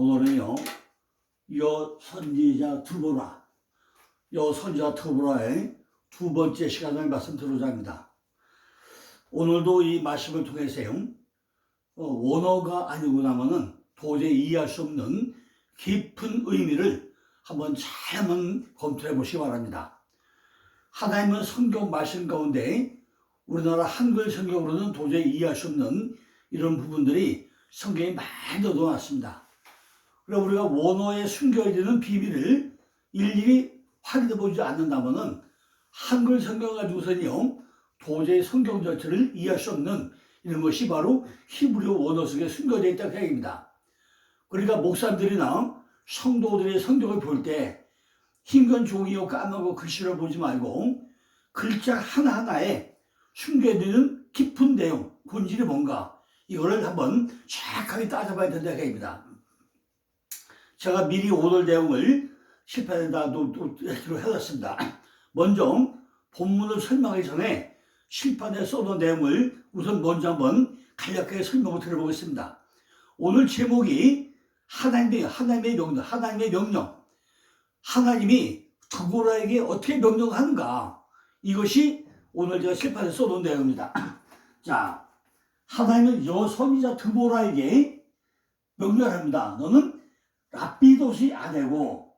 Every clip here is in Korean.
오늘은요, 선지자 드보라의 두 번째 시간을 말씀드리고자 합니다. 오늘도 이 말씀을 통해서요, 원어가 아니고 나면은 도저히 이해할 수 없는 깊은 의미를 한번 잘 검토해 보시기 바랍니다. 하나님은 성경 말씀 가운데 우리나라 한글 성경으로는 도저히 이해할 수 없는 이런 부분들이 성경에 많이 넣어놨습니다. 그래서 우리가 원어에 숨겨야 되는 비밀을 일일이 확인해 보지 않는다면은 한글 성경 가지고서는요, 도저히 성경 전체를 이해할 수 없는 이런 것이 바로 히브리어 원어 속에 숨겨져 있다는 얘기입니다. 그러니까 목사님들이나 성도들이 성경을 볼 때 흰건 종이요 까마고 글씨를 보지 말고 글자 하나하나에 숨겨지는 깊은 내용, 본질이 뭔가 이거를 한번 정확하게 따져봐야 된다는 얘기입니다. 제가 미리 오늘 내용을 실판에다 놓기로 해놨습니다. 먼저 본문을 설명하기 전에 실판에 써놓은 내용을 우선 먼저 한번 간략하게 설명을 드려보겠습니다. 오늘 제목이 하나님의 명령, 하나님이 드보라에게 어떻게 명령하는가, 이것이 오늘 제가 실판에 써놓은 내용입니다. 자, 하나님은 선지자 드보라에게 명령합니다. 너는 라피돗이 아내고,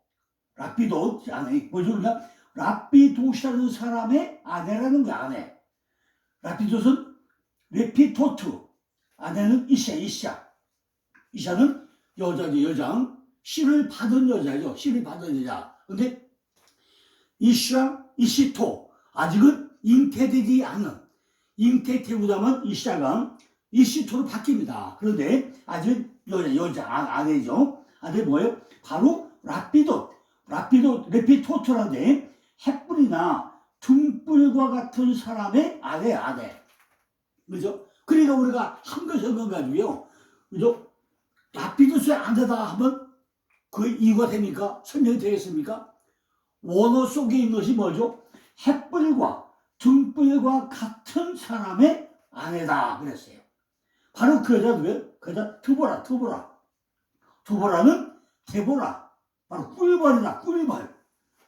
라피돗이라는 사람의 아내라는 거야, 아내. 라피돗은 레피토트, 아내는 이샤. 이샤는 여자, 씨를 받은 여자죠. 근데 이시토, 아직은 잉태되지 않은, 잉태되고자면 이샤가 이시토로 바뀝니다. 그런데 아직 아내죠. 아내 뭐예요? 바로 레피토트라는데 햇불이나 등불과 같은 사람의 아내. 그죠? 그러니까 우리가 한글 성경 가지고요, 그죠? 라피도스의 아내다 하면 그 이유가 됩니까? 설명이 되겠습니까? 원어 속에 있는 것이 뭐죠? 햇불과 등불과 같은 사람의 아내다 그랬어요. 바로 그 여자 누구예요? 그 여자 드보라. 드보라는 데보라, 바로 꿀벌이다.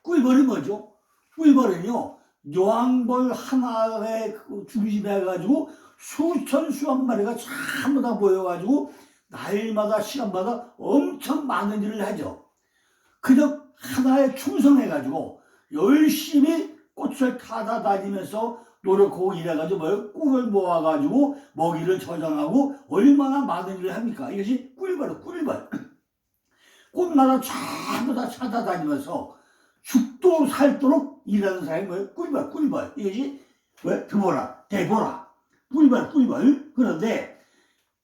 꿀벌이 뭐죠? 꿀벌은요, 여왕벌 하나에 중심해가지고 수천 마리가 전부 다 모여가지고 날마다 시간마다 엄청 많은 일을 하죠. 그저 하나에 충성해가지고 열심히 꽃을 타다 다니면서 노력하고 일해가지고 꿀을 모아가지고 먹이를 저장하고 얼마나 많은 일을 합니까? 이것이 꿀벌. 꽃마다 전부 다 찾아다니면서 죽도록 살도록 일하는 사람이 뭐예요? 꿀벌. 이것이 데보라. 꿀벌. 그런데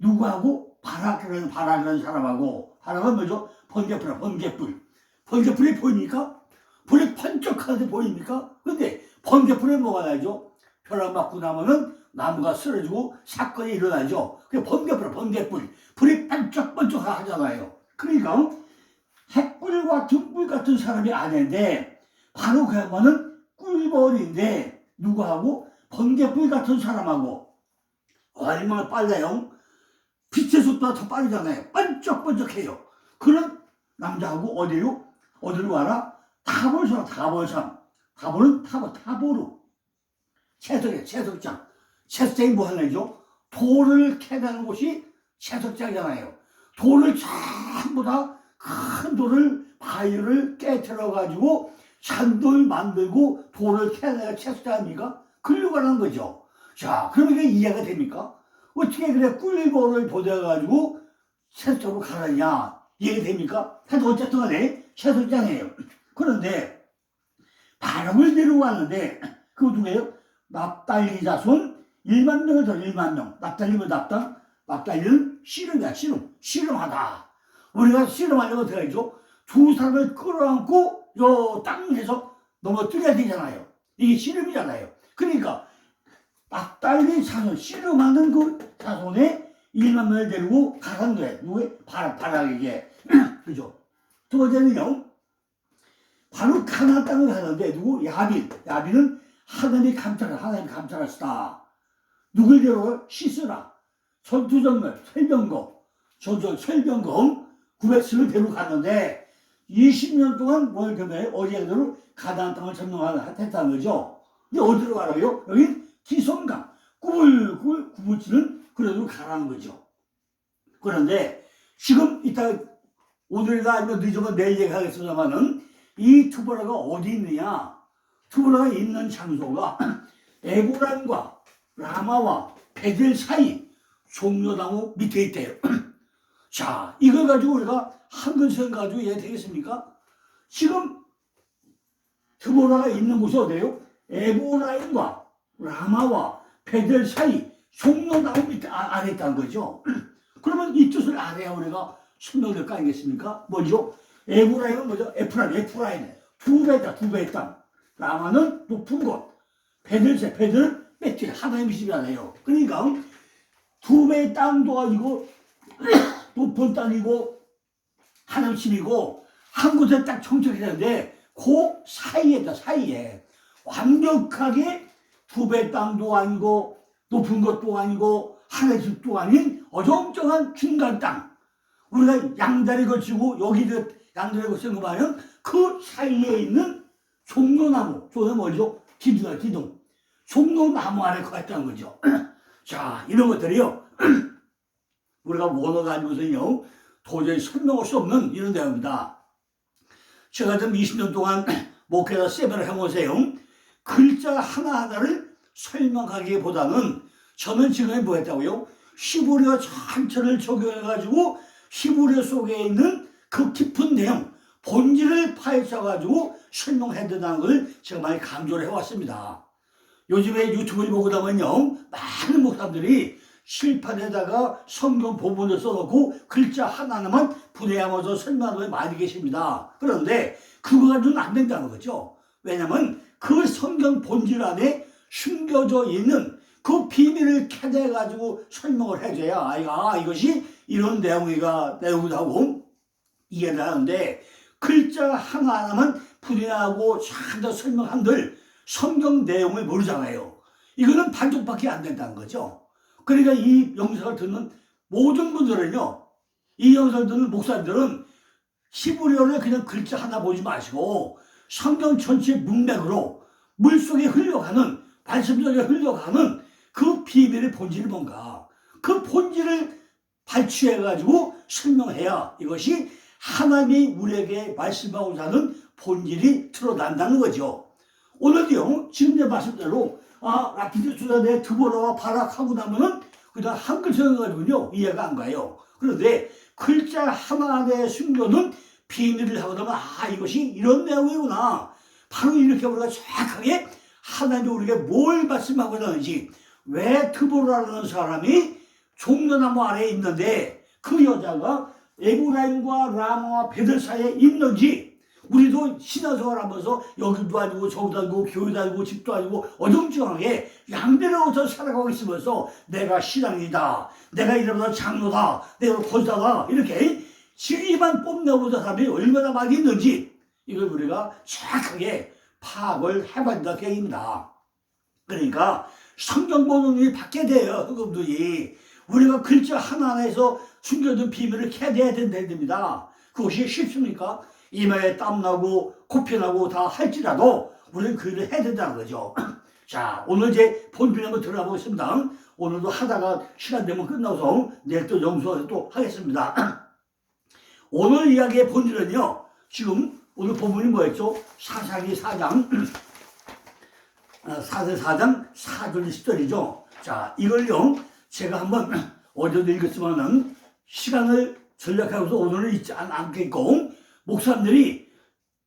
누구하고? 바락이라는 사람하고, 바락은 뭐죠? 번개불이 보입니까? 불이 번쩍하는데 보입니까? 근데 번개불에 뭐가 나죠? 벼락 맞고 나면은 나무가 쓰러지고 사건이 일어나죠. 그게 번개불. 불이 반짝반짝 하잖아요. 그러니까 햇불과 등불 같은 사람이 아내인데, 바로 그 양반은 꿀벌인데, 누구하고? 번개불 같은 사람하고. 얼마나 빨라요? 빛의 속도가 더 빠르잖아요. 반짝반짝해요. 그런 남자하고 어디로 가라? 타볼산. 타볼은 타보루. 채석장. 채석장이 뭐 하는 거죠? 돌을 캐내는 곳이 채석장이잖아요. 돌을 전부 다 큰 돌을, 바위를 깨트려가지고 산돌 만들고 돌을 캐내가 채석장 아닙니까? 그리로 가는 거죠. 자, 그러면 이게 이해가 됩니까? 어떻게 그래 꿀벌을 보내가지고 채석장으로 가느냐, 이해가 됩니까? 하여튼 어쨌든 간에 채석장이에요. 그런데 바람을 데려왔는데 그거 누구예요? 납달리 자손 1만 명을 더 1만 명. 납달리면 납달리는 씨름하다. 우리가 씨름하려면 어떻게 하죠? 두 사람을 끌어안고 땅에서 넘어뜨려야 되잖아요. 이게 씨름이잖아요. 그러니까 납달리 자손, 씨름하는 그 자손에 1만 명을 데리고 가는 거예요. 누구의? 바락에게. 그죠? 두 번째는요, 바로 가나안 땅을 가는데 누구? 야빈은 하나님이 감찰하시다. 누굴 데려가요? 시스라, 설병검, 900승을 데리고 갔는데 20년 동안 뭘 겸해 어제 그대로 가나안 땅을 점령했다는 거죠. 근데 어디로 가라고요? 여기 기손강 꾸불꾸불 구부치는 그래도 가라는 거죠. 그런데 지금 이따 오늘이나 아니면 늦으면 내일 얘기하겠습니다만은 이 투보라가 어디 있느냐? 투보라가 있는 장소가 에고란과 라마와 베델 사이 종려나무 밑에 있대요. 자, 이걸 가지고 우리가 한글선 가지고 이해 되겠습니까? 지금 드보라가 있는 곳이 어디예요? 에보라임과 라마와 베델 사이 종려나무 밑에 아래 있다는 거죠. 그러면 이 뜻을 알아야 우리가 설명될 거 아니겠습니까? 뭐죠? 에브라임은 뭐죠? 에프라임. 두 배의 땅. 라마는 높은 곳. 베들은 뺏기 하나님의 집이잖아요. 그러니까 두 배의 땅도 아니고 높은 땅이고 하나님 집이고 한 곳에 딱 정착이 되는데 그 사이에 완벽하게 두 배의 땅도 아니고 높은 것도 아니고 하나님 집도 아닌 어정쩡한 중간 땅. 우리가 양다리 걸치고 여기를 양다리 걸치는 거 보면 그 사이에 있는 종로나무. 종로는 뭐죠? 기둥. 종로나무 안에 가 있다는 거죠. 자, 이런 것들이요. 우리가 원어가 아니고서는요. 도저히 설명할 수 없는 이런 내용입니다. 제가 지금 20년 동안 목회자 세배를 해보세요. 글자 하나하나를 설명하기보다는 저는 지금에 뭐 했다고요? 히브리어 전체를 적용해가지고 히브리어 속에 있는 그 깊은 내용, 본질을 파헤쳐가지고 설명해야 된다는 걸 제가 많이 강조를 해왔습니다. 요즘에 유튜브를 보고 나면요, 많은 목사님들이 칠판에다가 성경 본문을 써놓고 글자 하나하나만 분해하면서 설명하는 분이 많이 계십니다. 그런데 그거 가지고는 안 된다는 거죠. 왜냐하면 그 성경 본질 안에 숨겨져 있는 그 비밀을 캐내가지고 설명을 해줘야 이것이 이런 내용이라고 이해를 하는데 글자 하나하나만 분해하고 잘 설명한들 성경 내용을 모르잖아요. 이거는 반쪽밖에 안 된다는 거죠. 그러니까 이 영상을 듣는 모든 분들은요, 이 영상을 듣는 목사님들은 히브리어를 그냥 글자 하나 보지 마시고 성경 전체 문맥으로 물속에 흘러가는, 말씀 속에 흘러가는 그 비밀의 본질이 뭔가, 그 본질을 발췌해가지고 설명해야 이것이 하나님이 우리에게 말씀하고자 하는 본질이 드러난다는 거죠. 오늘도요, 지금 내 말씀대로 라피드 수단의 드보라와 바락하고 나면은 그냥 한글 성경가지고요 이해가 안 가요. 그런데 글자 하나하나에 숨겨둔 비밀을 하고 나면 이것이 이런 내용이구나. 바로 이렇게 우리가 정확하게 하나님이 우리에게 뭘 말씀하고 있는지, 왜 드보라라는 사람이 종려나무 아래에 있는데 그 여자가 에브라임과 라마와 베들 사이에 있는지, 우리도 신앙생활 하면서 여기도 아니고 저기도 아니고 교회도 아니고 집도 아니고 어정쩡하게 양대로부터 살아가고 있으면서 내가 신앙이다, 내가 이러면서 장로다, 내가 권사다, 이렇게 지위만 뽐내보자 사람이 얼마나 많이 있는지 이걸 우리가 정확하게 파악을 해봐야 된다 그 얘기입니다. 그러니까 성경 보는 눈이 받게 돼요. 흑음들이 우리가 글자 하나하나에서 숨겨둔 비밀을 캐내야 된답니다. 그것이 쉽습니까? 이마에 땀나고 코피나고 다 할지라도 우리는 그 일을 해야 된다는 거죠. 자, 오늘 이제 본문에 한번 들어가 보겠습니다. 오늘도 하다가 시간 되면 끝나서 내일 또 영수하서 또 하겠습니다. 오늘 이야기의 본질은요, 지금 오늘 본문이 뭐였죠? 사사기 4장 4절 10절이죠. 자, 이걸요 제가 한번 어제도 읽었지만은 시간을 전략하고서 오늘은 읽지 않겠고, 목사님들이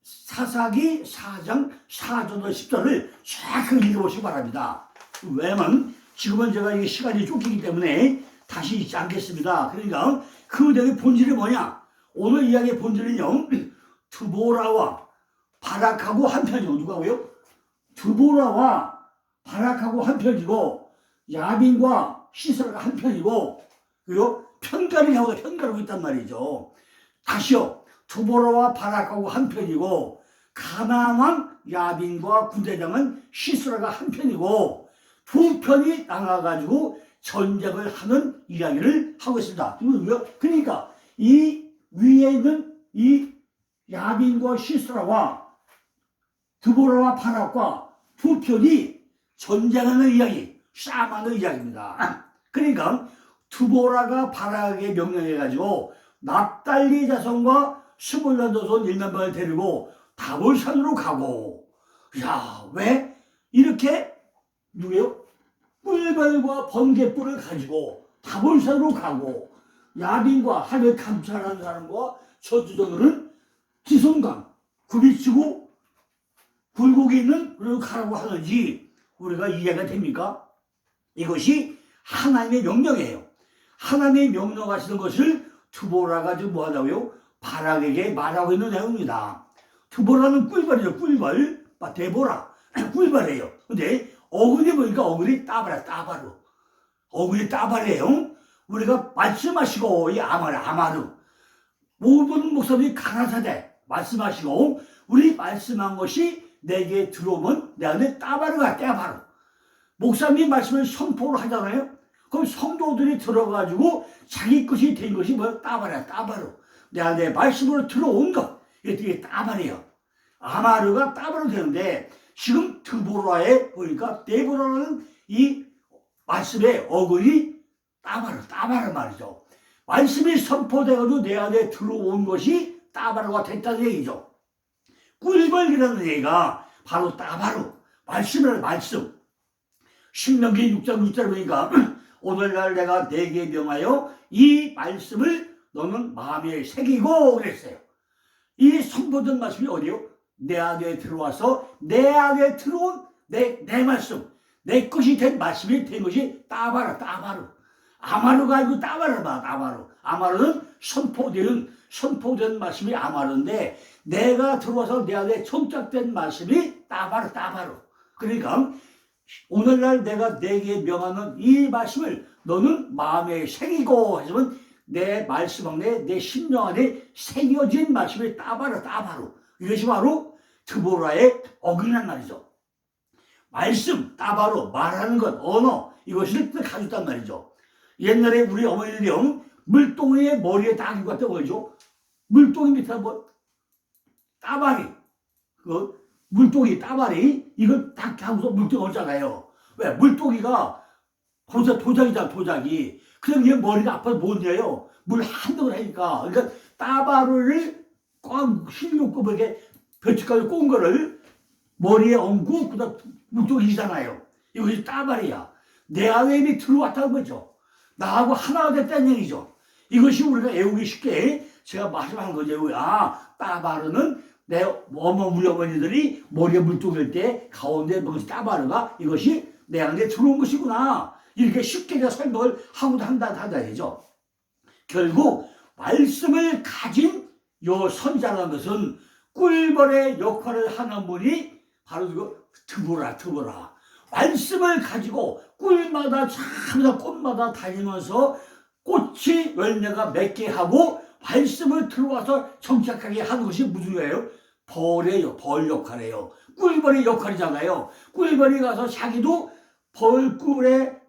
사사기 4장 4절과 10절을 정확하게 읽어보시기 바랍니다. 왜냐면 지금은 제가 이게 시간이 쫓기기 때문에 다시 읽지 않겠습니다. 그러니까 그 내용의 본질이 뭐냐? 오늘 이야기의 본질은요, 드보라와 바락하고 한편이고, 누가고요? 드보라와 바락하고 한편이고, 야빈과 시스라가 한편이고, 그리고 편가르고 있단 말이죠. 다시요, 드보라와 바락하고 한편이고, 가나안 왕 야빈과 군대장은 시스라가 한편이고, 두 편이 나눠가지고 전쟁을 하는 이야기를 하고 있습니다. 그러니까 이 위에 있는 이 야빈과 시스라와 드보라와 바락과 두 편이 전쟁하는 이야기, 싸움하는 이야기입니다. 그러니까 드보라가 바락에게 명령해가지고 납달리 자손과 스불론 자손 1만명을 데리고 다볼산으로 가고, 야, 왜 이렇게 누구요? 꿀벌과 번개불을 가지고 다볼산으로 가고, 야빈과 하늘 감찰하는 사람과 저주정은 지손강 굽이치고 굴곡이 있는 그리고 가라고 하는지 우리가 이해가 됩니까? 이것이 하나님의 명령이에요. 하나님의 명령하시는 것을 드보라가 지금 뭐하냐고요? 바락에게 말하고 있는 내용입니다. 드보라는 꿀벌이죠. 꿀벌, 데보라 꿀벌이에요. 근데 어근이 보니까 어근이 따바로 어근이 따바래요. 우리가 말씀하시고 이 아마르 모든 목사님이 가라사대 말씀하시고 우리 말씀한 것이 내게 들어오면 내 안에 따바르가 따바로 목사님 말씀을 선포를 하잖아요. 그럼 성도들이 들어가지고 자기 것이 된 것이 뭐야? 따바로 내 안에 말씀으로 들어온 것 이게 따바래요. 아마르가 따바로 되는데 지금 드보라에 보니까 데보라는 이 말씀의 어근이 따바르 말이죠. 말씀이 선포돼가지고 내 안에 들어온 것이 따바르가 됐다는 얘기죠. 꿀벌이라는 얘기가 바로 따바로 말씀이라는 말씀. 신명기 6장 6절에 보니까 오늘날 내가 네게 명하여 이 말씀을 너는 마음에 새기고 그랬어요. 이 선포된 말씀이 어디요? 내 안에 들어와서 내 안에 들어온 내 말씀, 내 것이 된 말씀이 된 것이 따바로 아마르가 아니고 따바로 아마르는 선포된 말씀이 아마르인데 내가 들어와서 내 안에 정착된 말씀이 따바로 그러니까 오늘날 내가 네게 명하는 이 말씀을 너는 마음에 새기고 하시면 내 말씀 안에 내 심령 안에 새겨진 말씀이 따바로 이것이 바로 드보라의 어근이란 말이죠. 말씀 따바로 말하는 것 언어 이것을 가지고 있단 말이죠. 옛날에 우리 어머니들이 물동이의 머리에 딱 이거 갖다 보이죠. 물동이 밑에 뭐 따바리 그 물동이 따바리 이걸 딱 하고서 물동이 오잖아요. 왜? 물동이가 도자기잖아 도자기. 그럼 얘 머리가 아파서 못 내요. 물 한동을 하니까. 그러니까 따바리를 꽉 힐놓고 이렇게 벼치까지 꼰 거를 머리에 얹고 그다음 물동이잖아요. 이것이 따바리야. 내 안에 이미 들어왔다는 거죠. 나하고 하나가 됐다는 얘기죠. 이것이 우리가 애우기 쉽게 제가 말씀한 거죠. 따바르는 내 우리 어머니들이 머리에 물동일 때 가운데 그것이 따바르가 이것이 내 안에 들어온 것이구나. 이렇게 쉽게 제가 설명을 하고도 한다 얘기죠. 결국 말씀을 가진 요 선자라는 것은 꿀벌의 역할을 하는 분이 바로 그 드보라. 말씀을 가지고 꿀마다 참다 꽃마다 다니면서 꽃이 열매가 맺게 하고 말씀을 들어와서 정착하게 하는 것이 무슨 거예요? 벌 역할이에요. 꿀벌의 역할이잖아요. 꿀벌이 가서 자기도 벌꿀에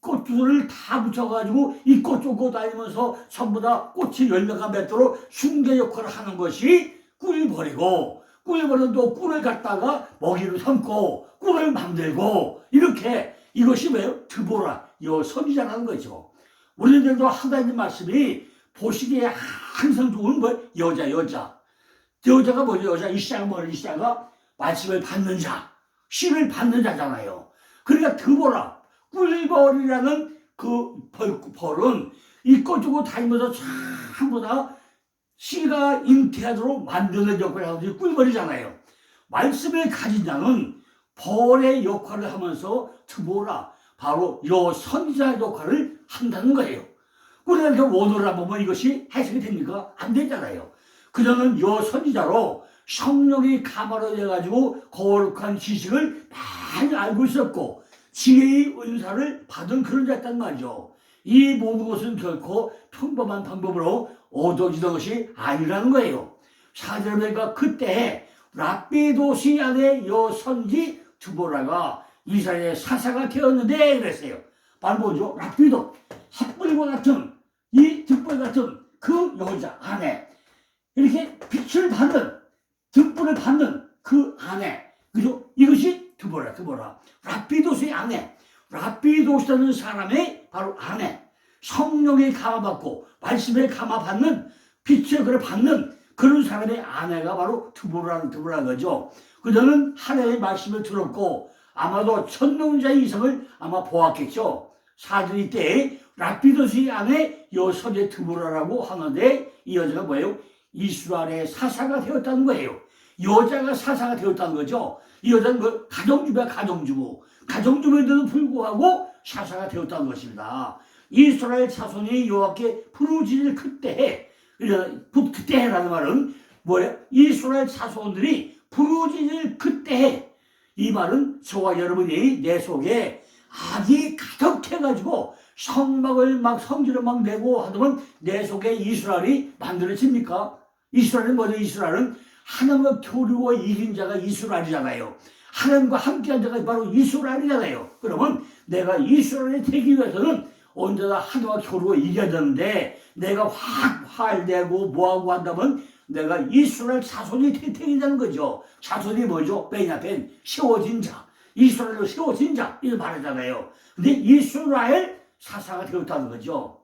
꽃줄을 다 붙여가지고 이 꽃 쫓고 다니면서 전부 다 꽃이 열매가 맺도록 순계 역할을 하는 것이 꿀벌이고 꿀벌은 또 꿀을 갖다가 먹이로 삼고 꿀을 만들고 이렇게 이것이 뭐예요? 드보라, 선지자라는 거죠. 우리들도 하나님 말씀이 보시기에 항상 좋은 여자가 뭐죠? 이시아가 말씀을 받는 자, 씨를 받는 자잖아요. 그러니까 드보라, 꿀벌이라는 그 벌은 이 꽃 주고 다니면서 전부 다 씨가 잉태하도록 만드는 역할을 하는 꿀벌이잖아요. 말씀을 가진 자는 벌의 역할을 하면서 드보라, 바로 선지자 역할을 한다는 거예요. 우리가 원어를 한번 보면 이것이 해석이 됩니까? 안 되잖아요. 그녀는 선지자로 성령이 가마로 돼가지고 거룩한 지식을 많이 알고 있었고 지혜의 은사를 받은 그런 자였단 말이죠. 이 모든 것은 결코 평범한 방법으로 얻어지는 것이 아니라는 거예요. 사절에 보니까 그때 랍비도시 안에 선지 드보라가 이스라엘의 사사가 되었는데 그랬어요. 바로 뭐죠? 랍비도 햇불과 같은 이 등불 같은 그 여자 아내, 이렇게 빛을 받는, 등불을 받는 그 아내, 그죠? 이것이 드보라. 라피도스의 아내, 라피도스라는 사람의 바로 아내, 성령에 감화받고 말씀에 감화받는, 빛을 그를 받는 그런 사람의 아내가 바로 드보라는 거죠. 그녀는 하나님의 말씀을 들었고 아마도 천년자의 이성을 아마 보았겠죠. 사절이 때에 라피도스의 아내 여선의 드보라라고 하는데, 이 여자가 뭐예요? 이스라엘의 사사가 되었다는 거예요. 여자가 사사가 되었다는 거죠. 이 여자는 뭐 가정주부야, 가정주부인데도 불구하고 사사가 되었다는 것입니다. 이스라엘 자손이 여호와께 부르짖을 그때에, 그때라는 말은 뭐예요? 이스라엘 자손들이 부르짖을 그때에, 이 말은 저와 여러분이 내 속에 악이 가득해가지고 성질을 막 내고 하더면 내 속에 이스라엘이 만들어집니까? 이스라엘은 뭐죠? 이스라엘은 하나님과 교류와 이긴 자가 이스라엘이잖아요. 하나님과 함께한 자가 바로 이스라엘이잖아요. 그러면 내가 이스라엘이 되기 위해서는 언제나 하나님과 교류와 이겨야 되는데, 내가 확 활내고 뭐하고 한다면 내가 이스라엘 자손이 되는 거죠. 자손이 뭐죠? 베냐벤, 세워진 자, 이스라엘로 세워진 자, 이걸 말하잖아요. 근데 이스라엘 사사가 되었다는 거죠.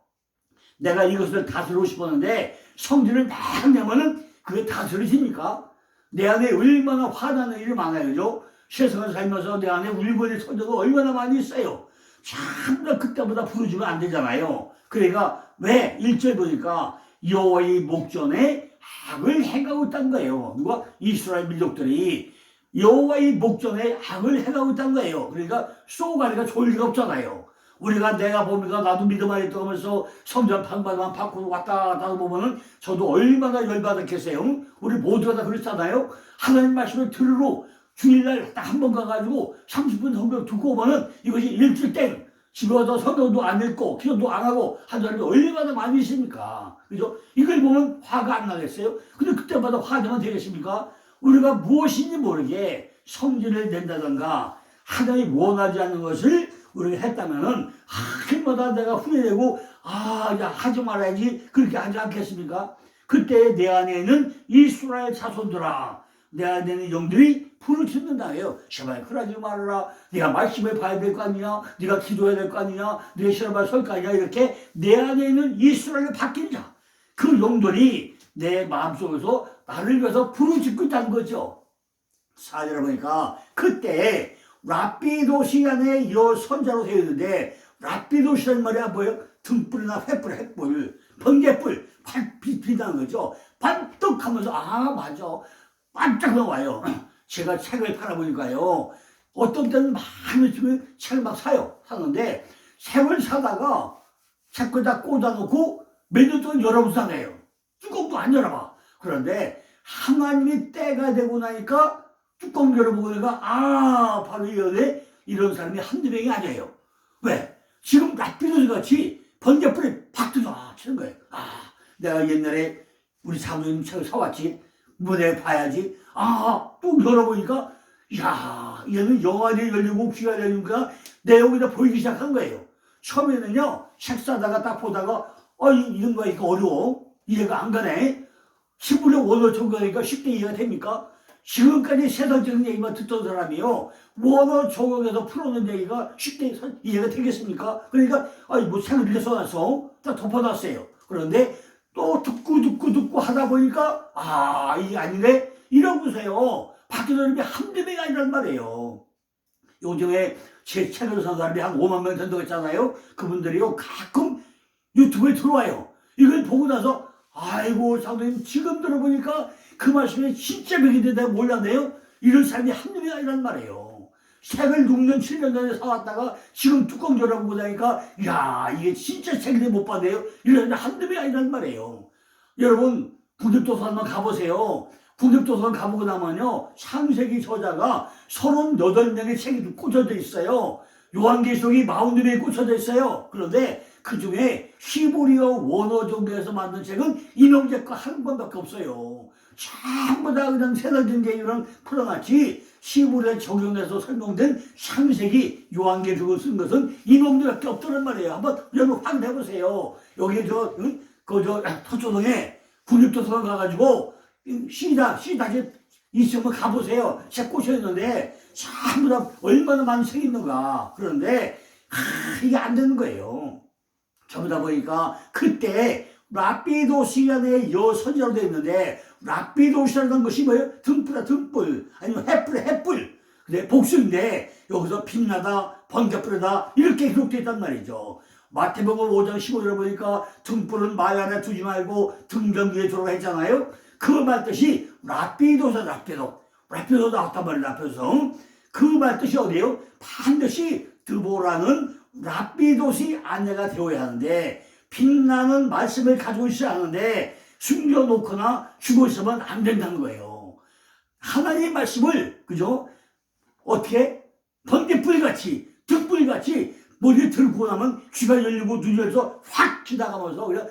내가 이것을 다스리고 싶었는데 성질을 막 내면은 그게 다스려집니까? 내 안에 얼마나 화나는 일이 많아요. 그죠? 세상을 살면서 내 안에 울분이 터져도 얼마나 많이 있어요. 전부 그때보다 부르지면 안 되잖아요. 그러니까 왜? 1절 보니까 여호와의 목전에 악을 행하고 있다는 거예요. 누가? 이스라엘 민족들이 여호와의 목전에 악을 행하고 있다는 거예요. 그러니까 쏘가리가 좋을 리가 없잖아요. 우리가 내가 보니까 나도 믿음 안에 들어가면서 성전 방방만 바꾸고 왔다 갔다 보면은 저도 얼마나 열받았겠어요. 우리 모두가 다 그렇잖아요. 하나님 말씀을 들으러 주일날 딱 한 번 가가지고 30분 성경 듣고 오면은 이것이 일주일 집에 와서 성경도 안 읽고 기도도 안 하고 한 사람이 얼마나 많이 있습니까? 그죠? 이걸 보면 화가 안 나겠어요? 근데 그때마다 화내면 되겠습니까? 우리가 무엇인지 모르게 성질을 낸다던가 하나님이 원하지 않는 것을 우리가 했다면은 하나마다 내가 후회되고 야 하지 말아야지, 그렇게 하지 않겠습니까? 그때 내 안에는 이스라엘 자손들아, 내 안에는 영들이 부르짖는다예요. 제발 그러지 말아라. 네가 말씀을 봐야 될 거 아니냐, 네가 기도해야 될 거 아니냐, 네가 시험을 설 거 아니냐, 이렇게 내 안에 있는 이스라엘을 바뀐 자, 그 영들이 내 마음속에서 나를 위해서 부르짖고 있다는 거죠. 4절에 보니까 그때 라피도시 안에 선자로 되어 있는데, 라피도시라는 말이야 뭐예요? 등불이나 횃불, 번개불, 빛나는 거죠. 반떡하면서 맞아, 반짝 나와요. 제가 책을 팔아보니까요, 어떤 때는 많은 책을 막 사는데 책을 사다가 책에다 꽂아놓고 몇 년 동안 열어보지 않아요. 뚜껑도 안 열어봐. 그런데 하나님이 때가 되고 나니까 뚜껑 열어보고 내가 바로 이런 사람이 한두 명이 아니에요. 왜? 지금 라피도스 같이 번개불이 팍 들어치는 거예요. 내가 옛날에 우리 사모님 책을 사왔지, 무대에 봐야지. 또 열어보니까 얘는 영안이 열리고 귀가 열리니까 내용이 보이기 시작한 거예요. 처음에는요, 책 사다가 딱 보다가 이런 거 하니까 어려워, 이해가 안 가네. 신분의 원어 적으니까 쉽게 이해가 됩니까? 지금까지 세상적인 얘기만 듣던 사람이요, 원어 적용해서 풀어놓은 얘기가 쉽게 이해가 되겠습니까? 그러니까 뭐 책을 이렇게 써놨어, 딱 덮어놨어요. 그런데 또 듣고 하다 보니까 이게 아니네, 이러고서요 바뀌는 사람이 한두 명이 아니란 말이에요. 요즘에 제 책을 산 사람이 한 5만 명 된다고 했잖아요. 그분들이요 가끔 유튜브에 들어와요. 이걸 보고 나서 아이고 장로님, 지금 들어보니까 그 말씀이 진짜 맥인데 내가 몰랐네요. 이런 사람이 한두 명이 아니란 말이에요. 책을 6년 7년 전에 사왔다가 지금 뚜껑 열어보고 나니까 이게 진짜 책인데 못 봤네요. 이런 사람이 한두 명이 아니란 말이에요. 여러분 국립도서관 가보세요. 국립도서관 가보고 나면요, 창세기 저자가 38명의 책이 꽂혀져 있어요. 요한계시록이 44명이 꽂혀져 있어요. 그런데 그 중에 히브리어 원어 종교에서 만든 책은 이명재과 한 권밖에 없어요. 전부 다 그냥 세상적인 얘기랑 풀어놨지, 히브리어 적용해서 설명된 창세기 요한계시록을 쓴 것은 이명재밖에 없다는 말이에요. 한번 여러분 확인해보세요. 여기 그저 서초동에 국립도서관 가가지고 시다 있으면 가보세요. 책 꽂혀있는데 전부 다 얼마나 많은 책이 있는가. 그런데 이게 안 되는 거예요. 저보다 보니까 그때 라피도시간의 여선지라고 되어 있는데 라피도시라는 것이 뭐예요? 등불이다 등불 아니면 횃불 근데 복수인데 여기서 빛나다 번개불이다 이렇게 기록되어 있단 말이죠. 마태복음 5장 15절에 보니까 등불은 말 안에 두지 말고 등경 위에 두라고 했잖아요. 그 말 뜻이 라피도다 라피도 나왔단 말이에요. 라피도 그 말 뜻이 어디예요? 반드시 드보라는 라피도시 아내가 되어야 하는데 빛나는 말씀을 가지고 있어야 하는데 숨겨놓거나 죽어 있으면 안 된다는 거예요. 하나님의 말씀을 그죠? 어떻게 번개불같이 등불같이 머리에 들고 나면 귀가 열리고 눈이 열려서 확 지나가면서 그냥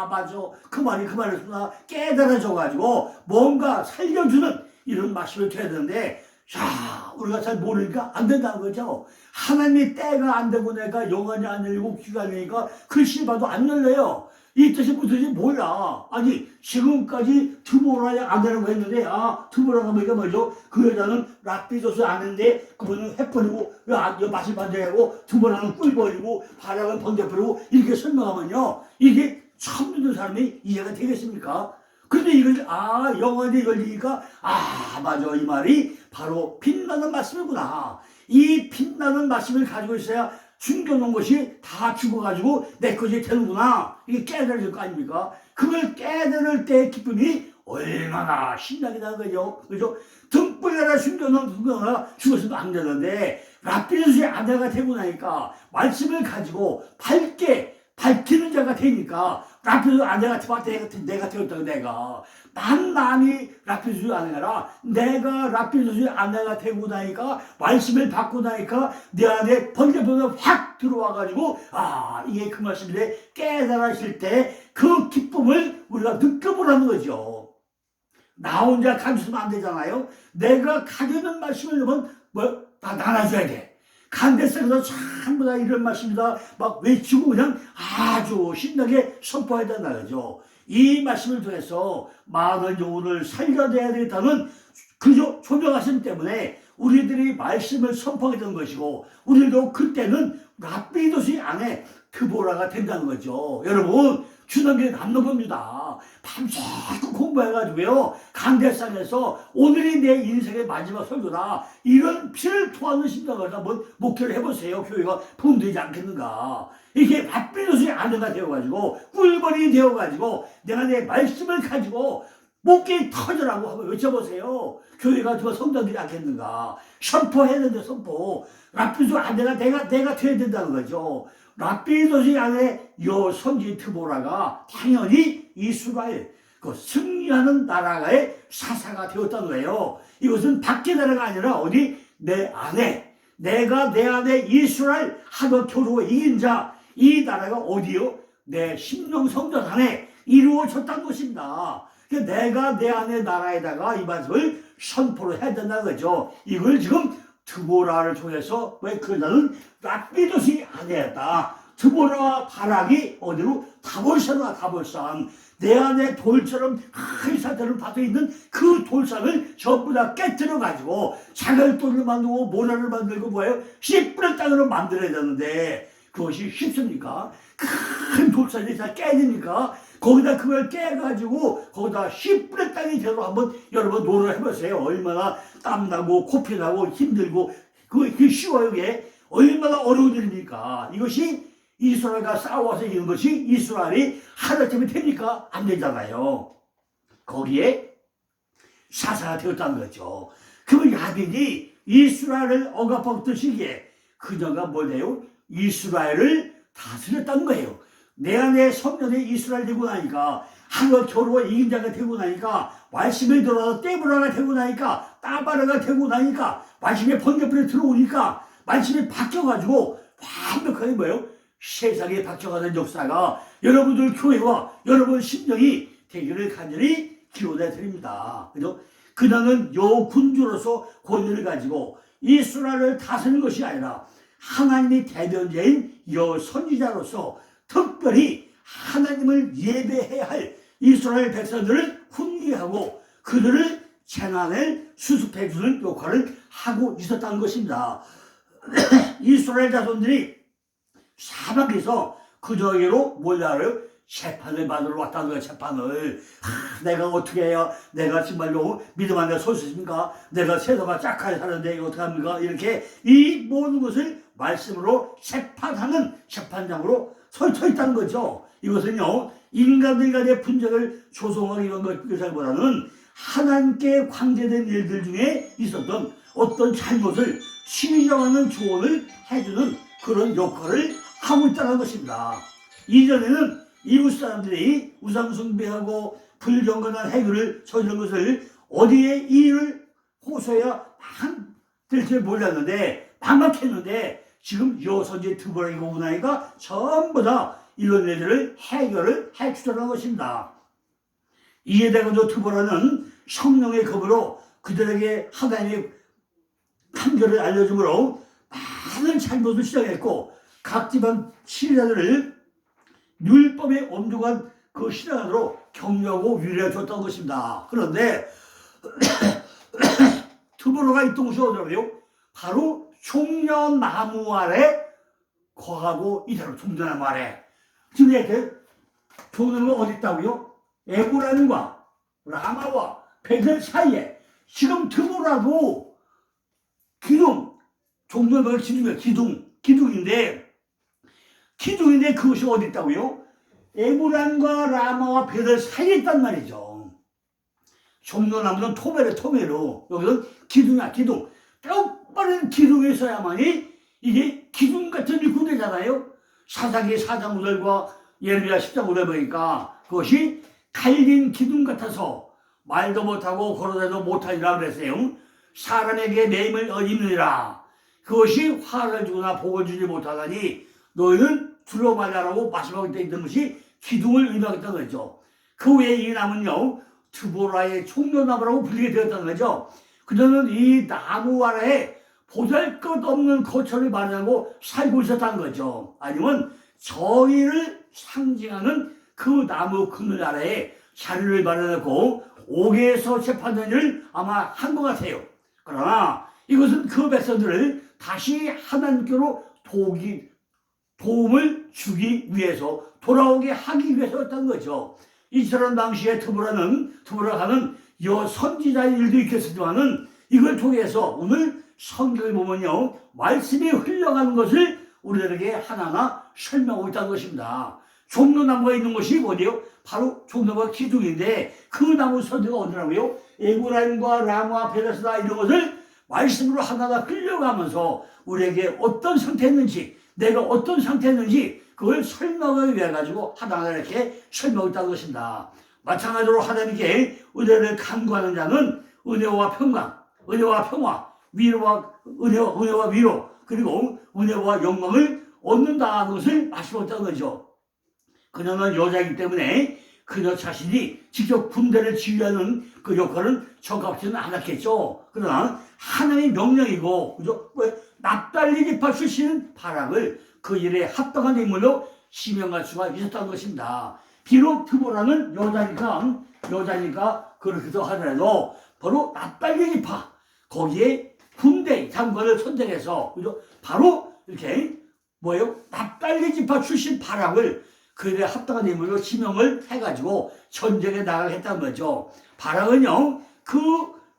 맞아 그 말이었구나 깨달아져가지고 뭔가 살려주는 이런 말씀을 드려야 되는데 자 우리가 잘 모르니까 안 된다는 거죠. 하나님의 때가 안 되고 내가 영안이 안 열리고 귀가 안 열리니까 글씨 봐도 안 열려요. 이 뜻이 무슨 뜻인지 몰라. 아니 지금까지 드보라야 안 되라고 했는데 드보라가 뭐니까 뭐죠? 그 여자는 라피도스 아는데 그분은 횃불이고 맛을 반대하고 드보라는 꿀벌이고 바락은 번개불이고 이렇게 설명하면요 이게 처음 듣는 사람이 이해가 되겠습니까? 그런데 이걸 영안이 열리니까 맞아 이 말이 바로 빛나는 말씀이구나. 이 빛나는 말씀을 가지고 있어야 숨겨놓은 것이 다 죽어가지고 내 것이 되는구나. 이게 깨달을 거 아닙니까? 그걸 깨달을 때의 기쁨이 얼마나 신나게 나는 거죠. 그죠? 등불 하나 숨겨놓은 등불 하나 죽었으면 안 되는데 라피도스의 아내가 되고 나니까 말씀을 가지고 밝게 밝히는 자가 되니까 라피도스 아내가 내가 되었다고 남이 라피도스 아내가 내가 라피도스 아내가 되고 나니까 말씀을 받고 나니까 내 안에 번개불이 확 들어와가지고 이게 그 말씀인데 깨달으실 때 그 기쁨을 우리가 느껴보라는 거죠. 나 혼자 가지고 있으면 안 되잖아요. 내가 가지고 있는 말씀을 넣으면 다 나눠줘야 돼. 간대성에서 전부 다 이런 말씀이다 막 외치고 그냥 아주 신나게 선포해야 된다는 거죠. 이 말씀을 통해서 많은 영혼을 살려내야 되겠다는 그저 조명하심 때문에 우리들이 말씀을 선포하게 되는 것이고 우리도 그때는 라피도스 안에 드보라가 된다는 거죠. 여러분 주는 게 남는 겁니다. 밤새고 공부해가지고요 강대상에서 오늘이 내 인생의 마지막 설교다 이런 피를 토하는 심정을 한번 목표를 해보세요. 교회가 부흥되지 않겠는가. 이게 라피도스의 아내가 되어가지고 꿀벌이 되어가지고 내가 내 말씀을 가지고 목이 터져라고 한번 외쳐보세요. 교회가 더 성장되지 않겠는가. 선포해야 되는데 선포. 라피도스 아내가 내가 되어야 된다는 거죠. 라피도스 안에 여선지 드보라가 당연히 이스라엘 그 승리하는 나라의 사사가 되었다는 거예요. 이것은 밖의 나라가 아니라 어디 내 안에 내가 내 안에 이스라엘 하고 겨루어 이긴 자 이 나라가 어디요? 내 심령 성전 안에 이루어졌다는 것입니다. 내가 내 안에 나라에다가 이 말씀을 선포를 해야 된다는 거죠. 이걸 지금 드보라를 통해서 왜 그 여자는 라피도스의 아내였다. 드보라와 바락이 어디로? 다볼산. 내 안에 돌처럼 큰 사태를 받아있는 그 돌산을 전부 다 깨뜨려가지고 자갈돌을 만들고 모라를 만들고 뭐예요? 씨뿌린 땅으로 만들어야 되는데 그것이 쉽습니까? 큰 돌산이 다 깨지니까 거기다 그걸 깨가지고 거기다 씨뿌린 땅이 되도록 한번 여러분 노력을 해보세요. 얼마나 땀나고 코피나고 힘들고 그게 쉬워요. 이게 얼마나 어려운 일입니까? 이것이 이스라엘과 싸워서 이런 것이 이스라엘이 하나쯤이 됩니까? 안 되잖아요. 거기에 사사가 되었다는 거죠. 그럼 야빈이 이스라엘을 억압하던 시기에 그녀가 뭐래요? 이스라엘을 다스렸다는 거예요. 내 안에 성전에 이스라엘 되고 나니까 하루 겨루어 이긴 자가 되고 나니까 말씀에 들어와서 떼브라가 되고 나니까 따바라가 되고 나니까 말씀에 번개불이 들어오니까 말씀이 바뀌어가지고 완벽하게 뭐예요? 세상에 바뀌어가는 역사가 여러분들 교회와 여러분 심령이 되기를 간절히 기원해 드립니다. 그죠? 그녀는 여군주로서 권위를 가지고 이스라엘을 다스리는 것이 아니라 하나님의 대변자인 여선지자로서 특별히 하나님을 예배해야 할 이스라엘 백성들을 훈계하고 그들을 재난을 수습해주는 역할을 하고 있었다는 것입니다. 이스라엘 자손들이 사막에서 그저에게로 몰려를 재판을 받으러 왔다는 거야. 재판을. 내가 어떻게 해야 내가 정말로 믿음 안에 설 수 있습니까? 내가 세도가 짝하게 사는데 이거 어떡합니까? 이렇게 이 모든 것을 말씀으로 재판하는 재판장으로 설쳐 있다는 거죠. 이것은요, 인간들 간의 분쟁을 조성하기 위한 것보다는 하나님께 관계된 일들 중에 있었던 어떤 잘못을 시정하는 조언을 해주는 그런 역할을 하고 있다는 것입니다. 이전에는 이웃 사람들이 우상숭배하고 불경건한 행위를 저지른 것을 어디에 이 일을 호소해야 될지 몰랐는데 막막했는데 지금 여선지 드보라이고 우나이가 전부 다 이런 일들을 해결을 해주자는 것입니다. 이에 대해서 드보라는 성령의 검으로 그들에게 하나님의 판결을 알려주므로 많은 잘못을 시작했고 각 집안 신하들을 율법의 엄중한 그 신하로 격려하고 위로해 줬던 것입니다. 그런데 드보라가 있던 곳이 어디라고요? 바로 종려나무 아래 거하고 있다고. 종려나무 아래. 지금 이렇게 종려나무가 어디 있다고요? 에브라임과 라마와 베델 사이에. 지금 드보라도 기둥, 종려나무가 기둥이에요. 기둥인데 그것이 어디 있다고요? 에브라임과 라마와 베델 사이에 있단 말이죠. 종려나무는 토메로. 여기는 기둥이야, 기둥. 뼈빠른 기둥에 있어야만이 이게 기둥 같은 일꾼 되잖아요. 사사기 4장 5절과 예레미야 10장 5절 보니까 그것이 갈린 기둥 같아서 말도 못하고 걸어다니도 못하리라 그랬어요. 사람에게 매임을 입느니라. 그것이 화를 주거나 복을 주지 못하다니 너희는 두려워하라고 말씀하고 있는 것이 기둥을 의미하겠다는 거죠. 그 외에 이 나무는요, 드보라의 종려나무라고 불리게 되었다는 거죠. 그들은 이 나무 아래에 보잘것없는 거처를 마련하고 살고 있었다는 거죠. 아니면 정의를 상징하는 그 나무 그늘 아래에 자리를 마련하고 옥에서 재판하는 일을 아마 한 것 같아요. 그러나 이것은 그 백성들을 다시 하나님께로 도움을 주기 위해서 돌아오게 하기 위해서였던 거죠. 이처럼 당시에 드보라가는 선지자의 일도 있겠지만은 이걸 통해서 오늘 성경을 보면요, 말씀이 흘러가는 것을 우리들에게 하나하나 설명하고 있다는 것입니다. 종려나무가 있는 것이 어디요? 바로 종려나무가 기둥인데 그 나무 선지가 어디라고요? 에브라임과 라마, 베델스다 이런 것을 말씀으로 하나하나 흘려가면서 우리에게 어떤 상태였는지, 내가 어떤 상태였는지 그걸 설명하기 위해 가지고 하나하나 이렇게 설명하고 있다는 것입니다. 마찬가지로 하나님께 은혜를 간구하는 자는 은혜와 평강, 은혜와 평화, 은혜와 위로, 그리고 은혜와 영광을 얻는다는 것을 말씀하셨다는 거죠. 그녀는 여자이기 때문에 그녀 자신이 직접 군대를 지휘하는 그 역할은 정확지는 않았겠죠. 그러나 하나님의 명령이고, 그죠? 왜? 납달리 지파 출신 바락을 그 일에 합당한 인물로 지명할 수가 있었다는 것입니다. 비록 드보라는 여자니까 그렇기도 하더라도 바로 납달리 지파 거기에 군대 장관을 선정해서, 그죠? 바로 이렇게 납달리 지파 출신 바락을 그 일에 합당한 인물로 지명을 해가지고 전쟁에 나가겠다는 거죠. 바락은요, 그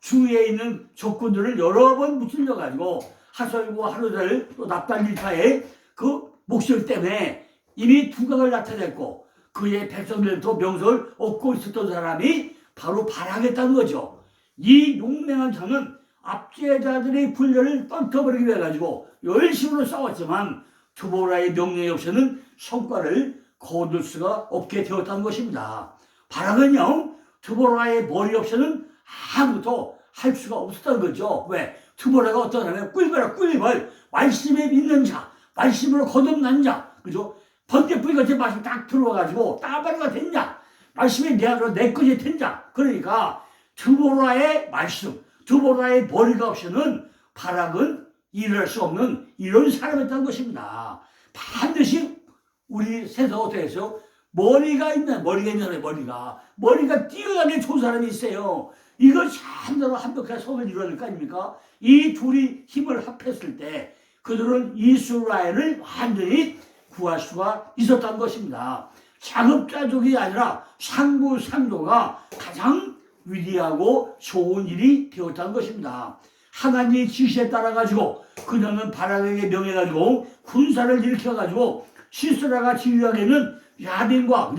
주위에 있는 적군들을 여러 번 무찔러가지고 하솔과 하루들 또 납달리파의 그 목소리 때문에 이미 두각을 나타냈고 그의 백성들도 명성을 얻고 있었던 사람이 바로 바락이었다는 거죠. 이 용맹한 자는 압제자들의 분열을 떨쳐버리기 위해 가지고 열심으로 싸웠지만 드보라의 명령이 없이는 성과를 거둘 수가 없게 되었다는 것입니다. 바락은요, 드보라의 머리 없이는 아무것도 할 수가 없었다는 거죠. 왜? 드보라가 어떤 사람이에요? 꿀벌, 말씀에 믿는 자, 말씀으로 거듭난 자, 그죠? 번개뿌리 같이 말씀 딱 들어와가지고 따바리가 된 자, 말씀이 내 안으로 내꺼지 된 자. 그러니까 드보라의 말씀, 드보라의 머리가 없이는 바락은 일할 수 없는 이런 사람이었다는 것입니다. 반드시 우리 세상에 어떻게 해서 머리가 있는 머리가 뛰어나게 좋은 사람이 있어요. 이거 참으로 완벽한 성을 이루어야 될 거 아닙니까? 이 둘이 힘을 합했을 때 그들은 이스라엘을 완전히 구할 수가 있었던 것입니다. 자급자족이 아니라 상부상조가 가장 위대하고 좋은 일이 되었다는 것입니다. 하나님의 지시에 따라 가지고 그녀는 바락에게 명해가지고 군사를 일으켜가지고 시스라가 지휘하기에는 야빈과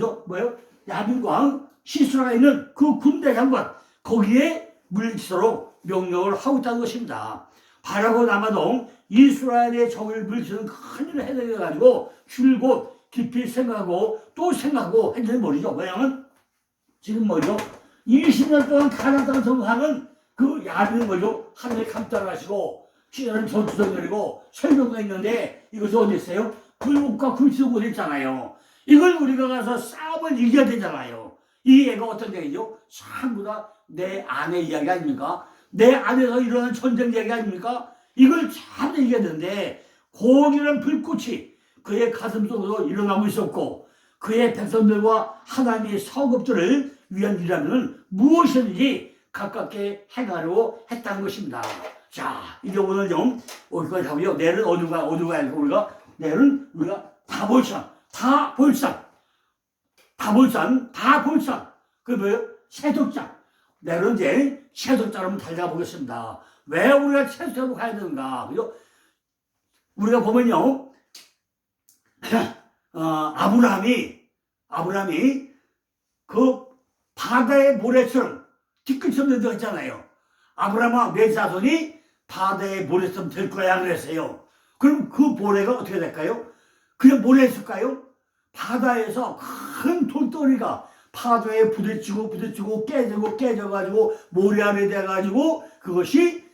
야빈과 시스라가 있는 그 군대 장관 거기에 물리치도록 명령을 하고 있다는 것입니다. 바라고 남아도 이스라엘의 적을 물리치는 큰 일을 해내가지고 줄곧 깊이 생각하고 또 생각하고 했는데 뭐죠? 왜냐하면 지금 20년 동안 가나안 땅을 정복하는 그 야빈 하늘에 감당을 하시고 시절은 전투정렬이고 설명가 있는데 이것이 어디 있어요? 불국과 굴치고 있잖아요. 이걸 우리가 가서 싸움을 이겨야 되잖아요. 이 애가 어떤 얘기죠? 전부 다 내 아내 이야기 아닙니까? 내 안에서 일어나는 전쟁 이야기 아닙니까? 이걸 참 이겨야 되는데 고기는 불꽃이 그의 가슴 속으로 일어나고 있었고 그의 백성들과 하나님의 성읍들을 위한 일이라면 무엇이든지 가깝게 행하려고 했다는 것입니다. 자, 이제 오늘 좀 어디까지 하고요. 내일은 어디로 가야 우리가 내일은 우리가 다볼산 그 뭐예요? 채석장. 내일은 이제 채석장을 한번 달려가 보겠습니다. 왜 우리가 채석장으로 가야 되는가? 그죠? 우리가 보면요, 아브라함이 그 바다의 모래처럼 뒤끝처럼 되었잖아요. 아브라함과 네 자손이 바다의 모래처럼 될 거야 그랬어요. 그럼 그 모래가 어떻게 될까요? 그냥 모래였을까요? 바다에서 큰 돌덩이가 파도에 부딪히고 깨져가지고 모래 안에 돼가지고 그것이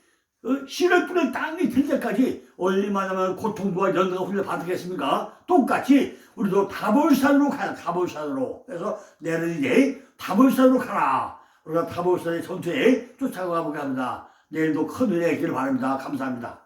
씨를 뿌린 땅이 들 때까지 얼마나 고통과 연단과 훈련을 받겠습니까? 똑같이 우리도 다볼산으로 가야 다볼산으로. 그래서 내일은 이제 다볼산으로 가라. 우리가 다볼산의 전투에 쫓아가 보게 합니다. 내일도 큰 은혜 있기를 바랍니다. 감사합니다.